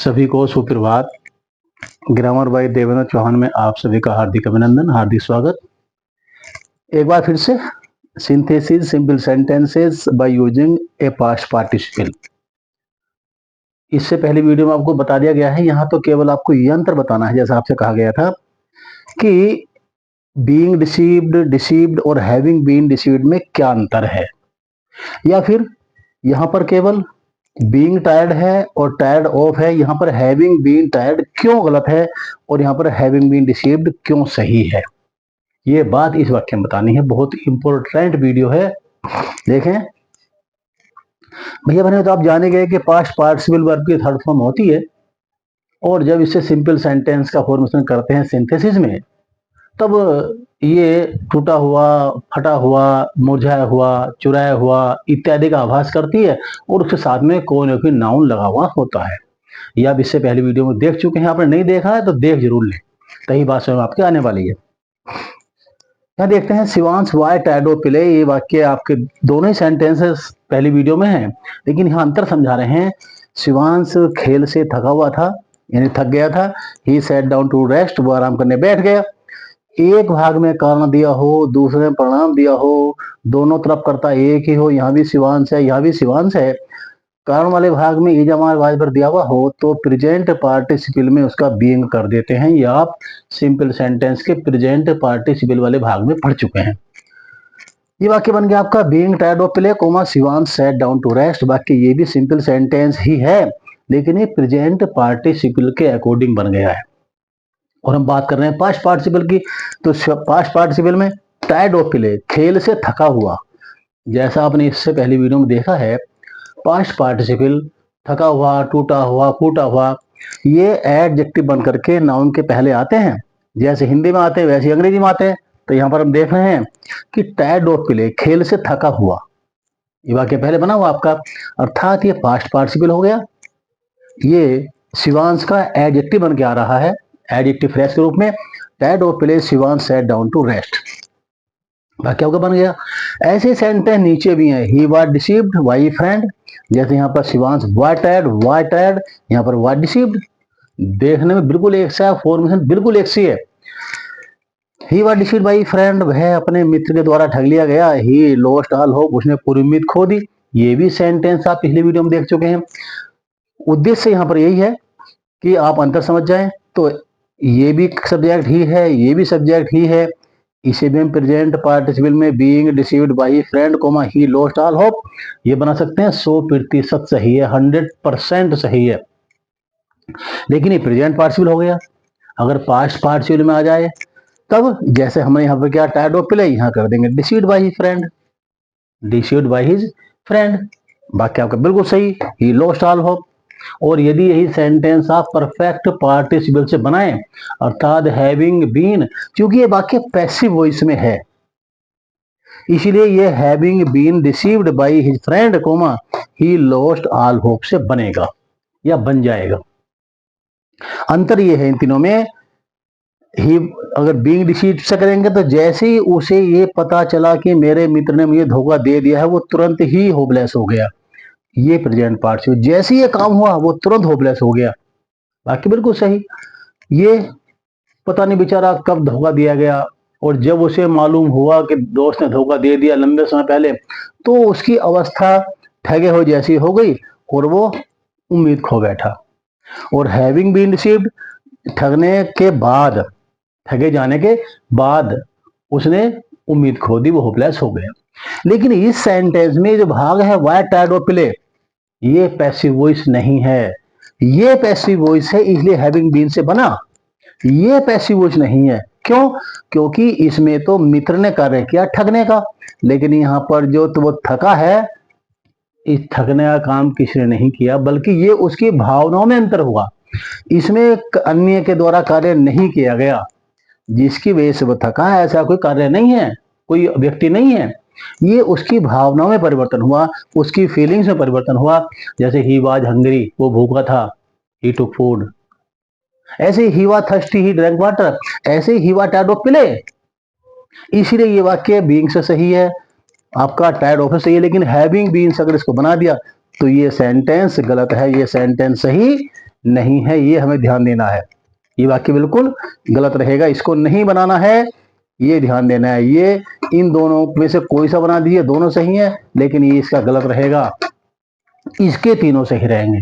सभी को सुप्रभात। ग्रामर बाय देवेंद्र चौहान में आप सभी का हार्दिक अभिनंदन, हार्दिक स्वागत। एक बार फिर से synthesis simple sentences by using A past participle. इससे पहले वीडियो में आपको बता दिया गया है, यहाँ तो केवल आपको यंत्र बताना है, जैसा आपसे कहा गया था कि बीइंग डिसीव्ड, डिसीव्ड और हैविंग बीन डिसीव्ड में क्या अंतर है, या फिर यहाँ पर केवल बीइंग टायर्ड है और टायर्ड ऑफ है, यहाँ पर हैविंग बीन टायर्ड क्यों गलत है और यहाँ पर हैविंग बीन डिसीव्ड क्यों सही है। ये बात इस वाक्य में बतानी है, बहुत इंपॉर्टेंट वीडियो है। देखें भैया बहनों, तो आप जाने गए कि पास्ट पार्टिसिपल वर्ब की थर्ड फॉर्म होती है, और जब इसे सिंपल सेंटेंस का फॉर्मेशन करते हैं सिंथेसिस में, तब ये टूटा हुआ, फटा हुआ, मुरझाया हुआ, चुराया हुआ इत्यादि का आभास करती है, और उसके साथ में कोई ना कोई नाउन लगा हुआ होता है। ये आप इससे पहले वीडियो में देख चुके हैं, आपने नहीं देखा है तो देख जरूर लें, तही बात समझ आपके आने वाली है। यहाँ देखते हैं शिवांश वाई टैडो पिले, ये वाक्य आपके दोनों ही सेंटेंसेस पहली वीडियो में हैं, लेकिन यहाँ अंतर समझा रहे हैं। शिवांश खेल से थका हुआ था, यानी थक गया था। ही सेट डाउन टू रेस्ट, वो आराम करने बैठ गया। एक भाग में कारण दिया हो, दूसरे में परिणाम दिया हो, दोनों तरफ करता एक ही हो, यहाँ भी शिवांश है, यहाँ भी शिवांश है। कारण वाले भाग में ईजामार वाइबर दिया हुआ हो तो प्रेजेंट पार्टिसिपल में उसका बीइंग कर देते हैं। या आप सिंपल सेंटेंस के प्रेजेंट पार्टिसिपल वाले भाग में पढ़ चुके हैं। ये वाक्य बन गया आपका being tired of play comma Shivansh sat down to rest. वाक्य ये भी सिंपल सेंटेंस ही है, लेकिन ये प्रेजेंट पार्टिसिपल के अकॉर्डिंग बन गया है। और हम बात कर रहे हैं पास्ट पार्टिसिपल की, तो पास्ट पार्टिसिपल में टायर्ड ऑफ प्ले, खेल से थका हुआ, जैसा आपने इससे पहली वीडियो में देखा है। पास्ट पार्टिसिपल थका हुआ, टूटा हुआ, फूटा हुआ, ये एडजेक्टिव बन करके नाउन के पहले आते हैं। जैसे हिंदी में आते हैं वैसे अंग्रेजी में आते हैं। तो यहाँ पर हम देख रहे हैं कि टायर्ड ऑफ प्ले, खेल से थका हुआ, ये वाक्य पहले बना हुआ आपका, अर्थात ये पास्ट पार्टिसिपल हो गया। ये शिवांश का एडजेक्टिव बन के आ रहा है, एडजेक्टिव फ्रेज के रूप में। Tired of play Shivansh sat down to rest, वाक्य आपका बन गया। ऐसे सेंटेंस नीचे भी हैं। He was deceived by friend, जैसे यहाँ पर शिवांश वाज टायर्ड, यहाँ पर वाज डिसीव्ड। देखने में बिल्कुल एक सा, फॉर्मेशन बिल्कुल एक सी है। He was deceived by friend, वह अपने मित्र के द्वारा ठग लिया गया। ही लॉस्ट ऑल होप, उसने पूरी उम्मीद खो दी। ये भी सेंटेंस आप पिछले वीडियो में देख चुके हैं। उद्देश्य यहाँ पर यही है कि आप अंतर समझ जाएं। तो ये भी सब्जेक्ट ही है, ये भी सब्जेक्ट ही है। इसे भी हम प्रेजेंट पार्टिसिपल में being deceived by friend comma he lost all hope, ये बना सकते हैं 100% सही है, 100% सही है। लेकिन ये प्रेजेंट पार्टिसिपल हो गया। अगर पास्ट पार्टिसिपल में आ जाए तब, जैसे हमने यहाँ पर क्या टायर्ड ऑफ प्ले, यहाँ कर देंगे deceived by his friend, deceived by his friend, वाक्य आपका बिल्कुल सही, ही लॉस्ट ऑल होप। और यदि यही सेंटेंस आप परफेक्ट पार्टिसिपल से बनाएं, अर्थात हैविंग बीन, क्योंकि ये वाक्य पैसिव वॉइस में है, इसीलिए ये having been deceived by his friend comma he lost all hope से बनेगा या बन जाएगा। अंतर ये है इन तीनों में। ही अगर बीइंग डिसीव्ड से करेंगे तो जैसे ही उसे ये पता चला कि मेरे मित्र ने मुझे धोखा दे दिया है, वो तुरंत ही होपलेस हो गया। ये प्रेजेंट पार्टिसिपल, जैसे ही ये काम हुआ वो तुरंत होपलेस हो गया, बाकी बिल्कुल सही। ये पता नहीं बेचारा कब धोखा दिया गया, और जब उसे मालूम हुआ कि दोस्त ने धोखा दे दिया लंबे समय पहले, तो उसकी अवस्था ठगे हो जैसी हो गई और वो उम्मीद खो बैठा। और हैविंग बीन डिसीव्ड, ठगने के बाद, ठगे जाने के बाद उसने उम्मीद खो दी, वो होपलेस हो गया। लेकिन इस सेंटेंस में जो भाग है वाई टायर्ड ऑफ प्ले, ये पैसिव वॉइस नहीं है, ये पैसिव वॉइस है, इसलिए हैविंग बीन से बना। ये पैसिव वॉइस नहीं है, क्यों? क्योंकि इसमें तो मित्र ने कार्य किया ठगने का, लेकिन यहाँ पर जो तो वो थका है, इस थकने का काम किसी ने नहीं किया, बल्कि ये उसकी भावनाओं में अंतर हुआ। इसमें अन्य के द्वारा कार्य नहीं किया गया, जिसकी वजह से वो थका है, ऐसा कोई कार्य नहीं है, कोई व्यक्ति नहीं है। ये उसकी भावनाओं में परिवर्तन हुआ, उसकी फीलिंग्स में परिवर्तन हुआ। जैसे ही वाज हंग्री, वो भूखा था, ही टुक फूड। ऐसे he was thirsty, he drank water. ऐसे he was tired of play. इसीलिए ये वाक्य बीइंग से सही है, आपका टायर्ड ऑफ से सही है। लेकिन हैविंग बीन से अगर इसको बना दिया तो ये सेंटेंस गलत है, ये सेंटेंस सही नहीं है, ये हमें ध्यान देना है। ये वाक्य बिल्कुल गलत रहेगा, इसको नहीं बनाना है, ये ध्यान देना है। ये इन दोनों में से कोई सा बना दीजिए, दोनों सही है, लेकिन ये इसका गलत रहेगा, इसके तीनों सही रहेंगे।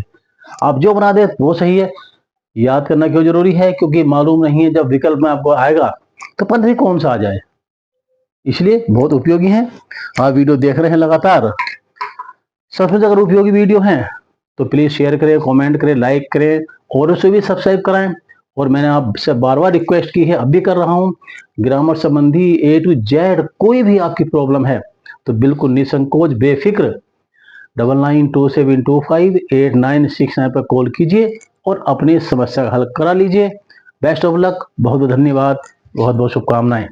आप जो बना दे वो सही है। याद करना क्यों जरूरी है? क्योंकि मालूम नहीं है जब विकल्प में आपको आएगा तो पता नहीं कौन सा आ जाए, इसलिए बहुत उपयोगी है। आप वीडियो देख रहे हैं लगातार, सच में अगर उपयोगी वीडियो हैं तो प्लीज शेयर करें, कमेंट करें, लाइक करें और उसे भी सब्सक्राइब कराएं। और मैंने आपसे बार बार रिक्वेस्ट की है, अब भी कर रहा हूं, ग्रामर संबंधी A to Z कोई भी आपकी प्रॉब्लम है तो बिल्कुल निसंकोच बेफिक्र 9927258969 पर कॉल कीजिए और अपनी समस्या का हल करा लीजिए। बेस्ट ऑफ लक, बहुत बहुत धन्यवाद, बहुत बहुत शुभकामनाएं।